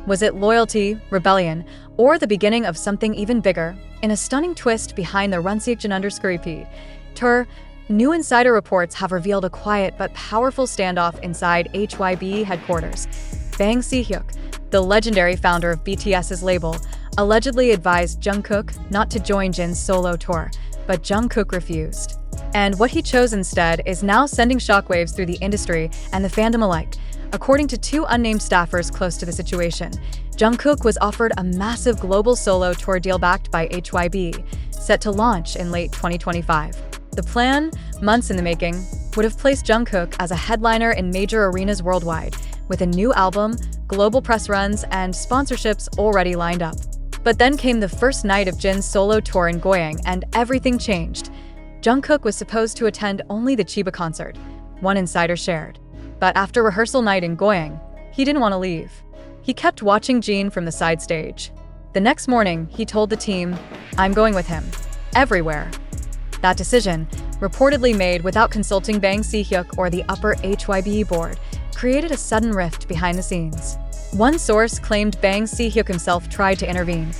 Was it loyalty, rebellion, or the beginning of something even bigger? In a stunning twist behind the Seokjin tour, new insider reports have revealed a quiet but powerful standoff inside HYB headquarters. Bang Si-hyuk, the legendary founder of BTS's label, allegedly advised Jungkook not to join Jin's solo tour, but Jungkook refused. And what he chose instead is now sending shockwaves through the industry and the fandom alike. According to two unnamed staffers close to the situation, Jungkook was offered a massive global solo tour deal backed by HYB, set to launch in late 2025. The plan, months in the making, would have placed Jungkook as a headliner in major arenas worldwide, with a new album, global press runs, and sponsorships already lined up. But then came the first night of Jin's solo tour in Goyang, and everything changed. Jungkook was supposed to attend only the Chiba concert, one insider shared. But after rehearsal night in Goyang, he didn't want to leave. He kept watching Jin from the side stage. The next morning, he told the team, "I'm going with him. Everywhere." That decision, reportedly made without consulting Bang Si-hyuk or the upper HYB board, created a sudden rift behind the scenes. One source claimed Bang Si-hyuk himself tried to intervene,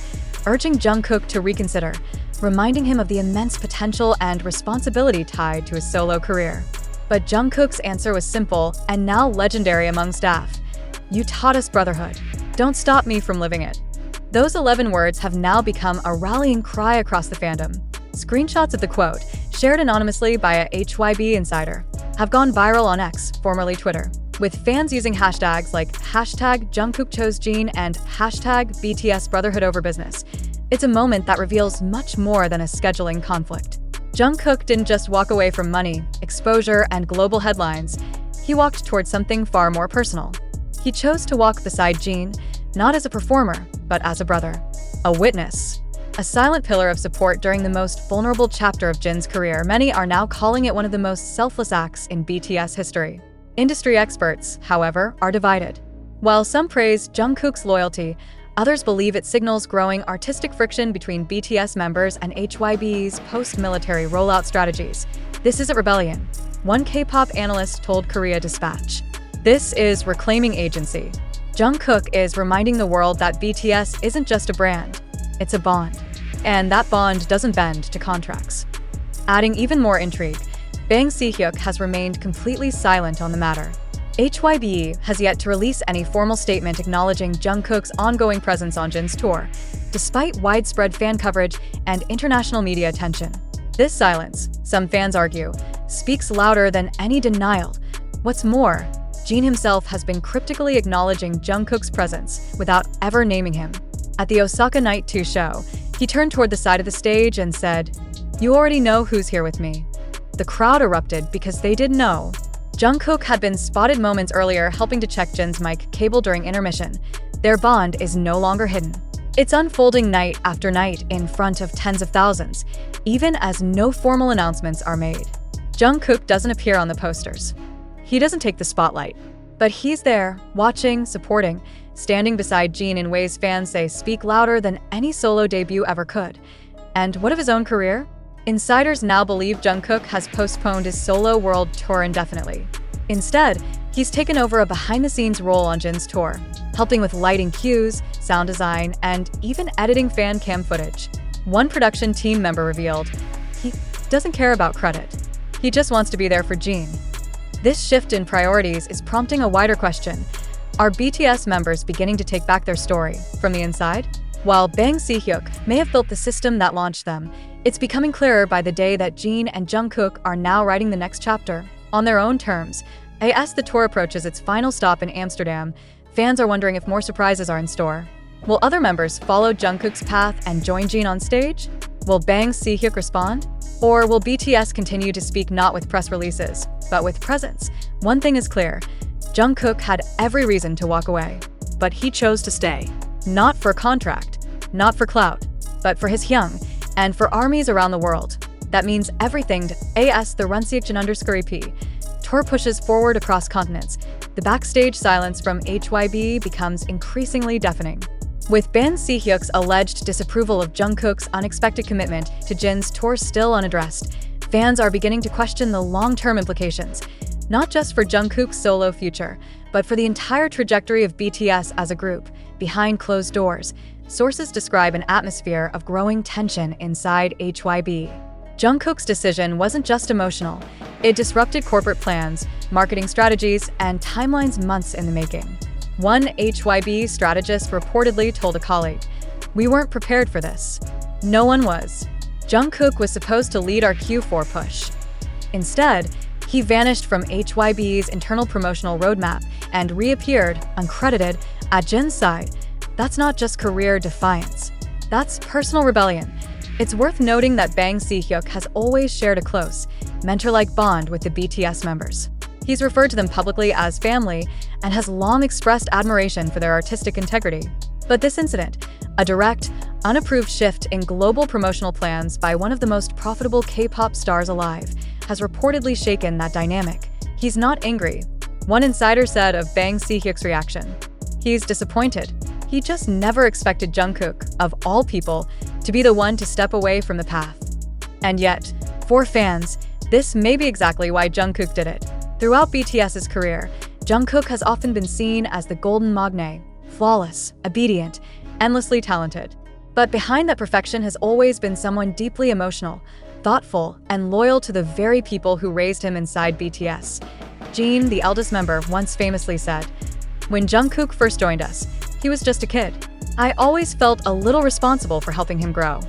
urging Jungkook to reconsider, reminding him of the immense potential and responsibility tied to his solo career. But Jungkook's answer was simple and now legendary among staff. "You taught us brotherhood. Don't stop me from living it." Those 11 words have now become a rallying cry across the fandom. Screenshots of the quote, shared anonymously by a HYB insider, have gone viral on X, formerly Twitter, with fans using hashtags like #JungkookChoseJin and #BTSBrotherhood over business. It's a moment that reveals much more than a scheduling conflict. Jungkook didn't just walk away from money, exposure, and global headlines. He walked towards something far more personal. He chose to walk beside Jin, not as a performer, but as a brother, a witness, a silent pillar of support during the most vulnerable chapter of Jin's career. Many are now calling it one of the most selfless acts in BTS history. Industry experts, however, are divided. While some praise Jungkook's loyalty, others believe it signals growing artistic friction between BTS members and HYB's post-military rollout strategies. "This isn't rebellion," one K-pop analyst told Korea Dispatch. "This is reclaiming agency." Jungkook is reminding the world that BTS isn't just a brand, it's a bond. And that bond doesn't bend to contracts. Adding even more intrigue, Bang Si-hyuk has remained completely silent on the matter. HYB has yet to release any formal statement acknowledging Jungkook's ongoing presence on Jin's tour, despite widespread fan coverage and international media attention. This silence, some fans argue, speaks louder than any denial. What's more, Jin himself has been cryptically acknowledging Jungkook's presence without ever naming him. At the Osaka Night 2 show, he turned toward the side of the stage and said, "You already know who's here with me." The crowd erupted because they didn't know. Jungkook had been spotted moments earlier helping to check Jin's mic cable during intermission. Their bond is no longer hidden. It's unfolding night after night in front of tens of thousands, even as no formal announcements are made. Jungkook doesn't appear on the posters. He doesn't take the spotlight. But he's there, watching, supporting, standing beside Jin in ways fans say speak louder than any solo debut ever could. And what of his own career? Insiders now believe Jungkook has postponed his solo world tour indefinitely. Instead, he's taken over a behind-the-scenes role on Jin's tour, helping with lighting cues, sound design, and even editing fan cam footage. One production team member revealed, he doesn't care about credit. He just wants to be there for Jin. This shift in priorities is prompting a wider question. Are BTS members beginning to take back their story from the inside? While Bang Si-hyuk may have built the system that launched them, it's becoming clearer by the day that Jin and Jungkook are now writing the next chapter, on their own terms. As the tour approaches its final stop in Amsterdam, fans are wondering if more surprises are in store. Will other members follow Jungkook's path and join Jin on stage? Will Bang Si-hyuk respond? Or will BTS continue to speak not with press releases, but with presence? One thing is clear, Jungkook had every reason to walk away, but he chose to stay. Not for contract, not for clout, but for his hyung, and for armies around the world. That means everything to the Seokjin tour pushes forward across continents. The backstage silence from HYB becomes increasingly deafening. With Bang Si-hyuk's alleged disapproval of Jungkook's unexpected commitment to Jin's tour still unaddressed, fans are beginning to question the long-term implications. not just for Jungkook's solo future, but for the entire trajectory of BTS as a group. Behind closed doors, sources describe an atmosphere of growing tension inside HYB. Jungkook's decision wasn't just emotional, it disrupted corporate plans, marketing strategies, and timelines months in the making. One HYB strategist reportedly told a colleague, "We weren't prepared for this." No one was. Jungkook was supposed to lead our Q4 push. Instead, he vanished from HYB's internal promotional roadmap and reappeared, uncredited, at Jin's side. That's not just career defiance. That's personal rebellion. It's worth noting that Si-hyuk has always shared a close, mentor-like bond with the BTS members. He's referred to them publicly as family and has long expressed admiration for their artistic integrity. But this incident, a direct, unapproved shift in global promotional plans by one of the most profitable K-pop stars alive, has reportedly shaken that dynamic. He's not angry. One insider said of Si-hyuk's reaction, "He's disappointed. He just never expected Jungkook, of all people, to be the one to step away from the path." And yet, for fans, this may be exactly why Jungkook did it. Throughout BTS's career, Jungkook has often been seen as the golden magne, flawless, obedient, endlessly talented. But behind that perfection has always been someone deeply emotional, thoughtful, and loyal to the very people who raised him inside BTS. Jin, the eldest member, once famously said, "When Jungkook first joined us, he was just a kid. I always felt a little responsible for helping him grow."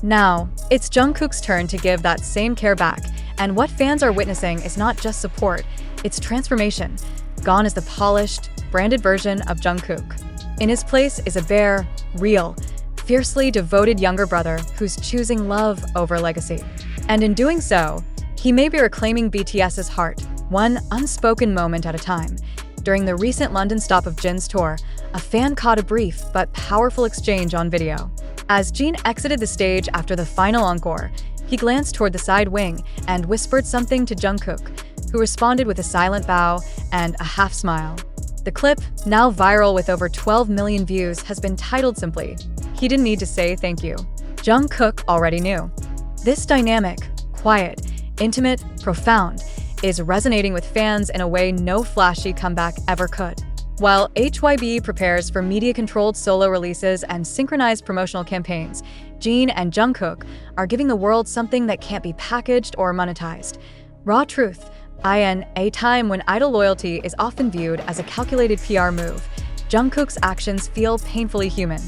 Now, it's Jungkook's turn to give that same care back, and what fans are witnessing is not just support, it's transformation. Gone is the polished, branded version of Jungkook. In his place is a bare, real, fiercely devoted younger brother who's choosing love over legacy. And in doing so, he may be reclaiming BTS's heart, one unspoken moment at a time. During the recent London stop of Jin's tour, a fan caught a brief but powerful exchange on video. As Jin exited the stage after the final encore, he glanced toward the side wing and whispered something to Jungkook, who responded with a silent bow and a half smile. The clip, now viral with over 12 million views, has been titled simply, "He didn't need to say thank you." Jungkook already knew. This dynamic, quiet, intimate, profound, is resonating with fans in a way no flashy comeback ever could. While HYB prepares for media-controlled solo releases and synchronized promotional campaigns, Jin and Jungkook are giving the world something that can't be packaged or monetized. Raw truth. In a time when idol loyalty is often viewed as a calculated PR move, Jungkook's actions feel painfully human,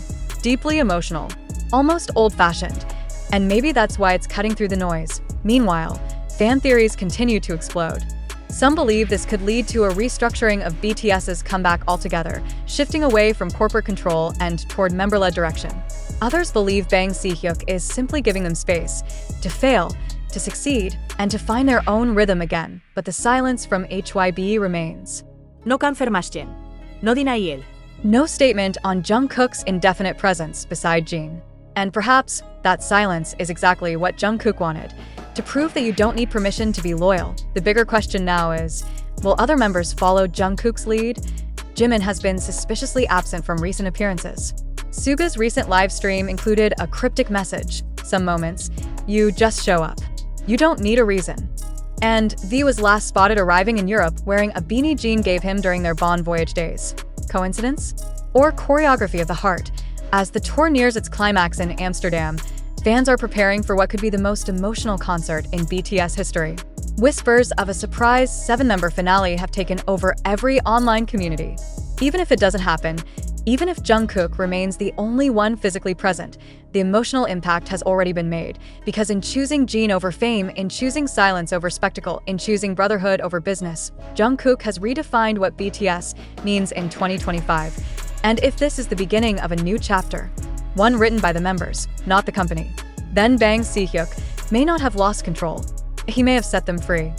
deeply emotional, almost old-fashioned, and maybe that's why it's cutting through the noise. Meanwhile, fan theories continue to explode. Some believe this could lead to a restructuring of BTS's comeback altogether, shifting away from corporate control and toward member-led direction. Others believe Si-hyuk is simply giving them space to fail, to succeed, and to find their own rhythm again, but the silence from HYB remains. No confirmation. No denial. No statement on Jungkook's indefinite presence beside Jin. And perhaps that silence is exactly what Jungkook wanted, to prove that you don't need permission to be loyal. The bigger question now is, will other members follow Jungkook's lead? Jimin has been suspiciously absent from recent appearances. Suga's recent live stream included a cryptic message. Some moments, "You just show up. You don't need a reason." And V was last spotted arriving in Europe wearing a beanie Jin gave him during their Bon Voyage days. Coincidence? Or choreography of the heart? As the tour nears its climax in Amsterdam, fans are preparing for what could be the most emotional concert in BTS history. Whispers of a surprise 7-member finale have taken over every online community. Even if it doesn't happen, even if Jungkook remains the only one physically present, the emotional impact has already been made. Because in choosing Jin over fame, in choosing silence over spectacle, in choosing brotherhood over business, Jungkook has redefined what BTS means in 2025. And if this is the beginning of a new chapter, one written by the members, not the company, then Si-hyuk may not have lost control. He may have set them free.